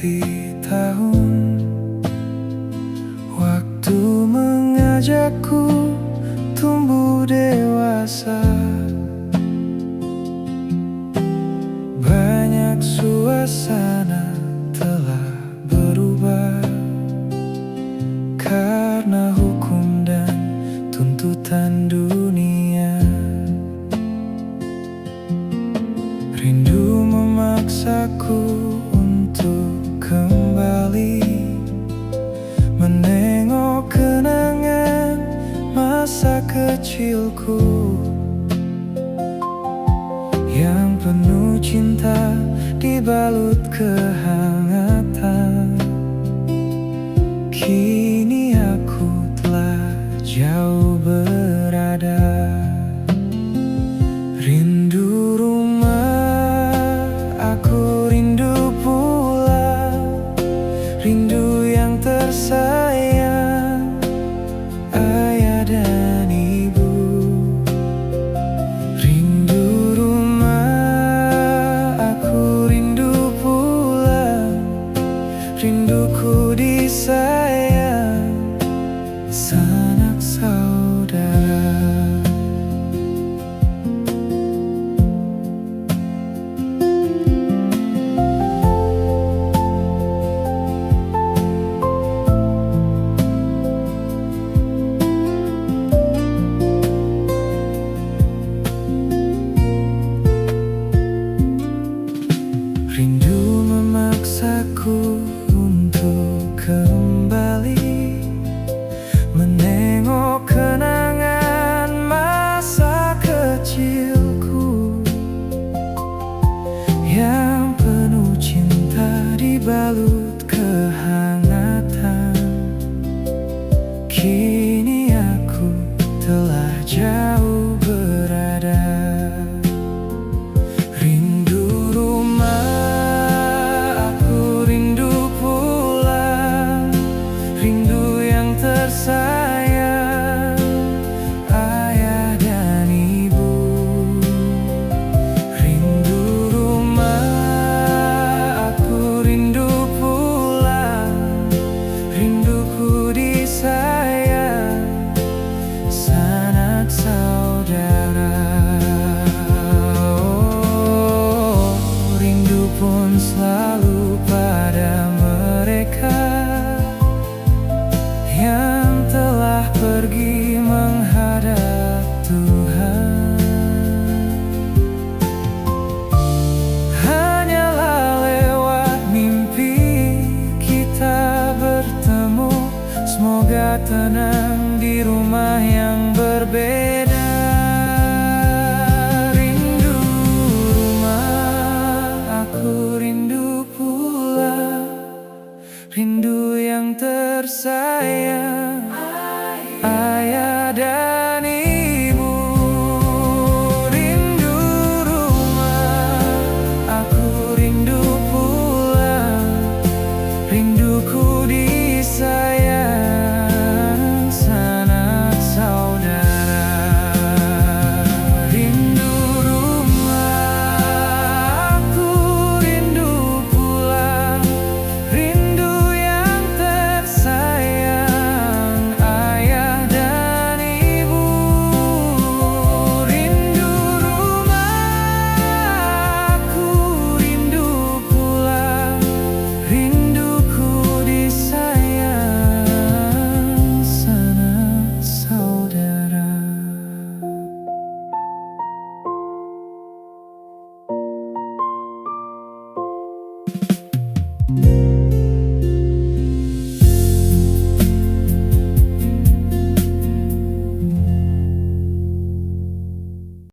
melewati tahun, waktu mengajakku tumbuh dewasa. Banyak suasana telah berubah karena hukum dan tuntutan dunia. Rindu memaksaku untuk kembali menengok kenangan masa kecilku yang penuh cinta dibalut kehangatan. Kini aku telah jauh berada. Rindu rumah, aku rindu pulang, rindu yang tersayang, ayah dan ibu. Rindu rumah, aku rindu pulang, rinduku disayang, sanak saudara. Rindu memaksaku untuk kembali menengok kenangan masa kecilku yang penuh cinta dibalut kehangatan. Kini aku telah jauh berada. Rindu rumah, aku rindu pulang, rindu yang tersayang, ayah dan ibu. Rindu rumah, aku rindu pulang, rinduku disayang, sanak saudara. Oh, rindu pun selalu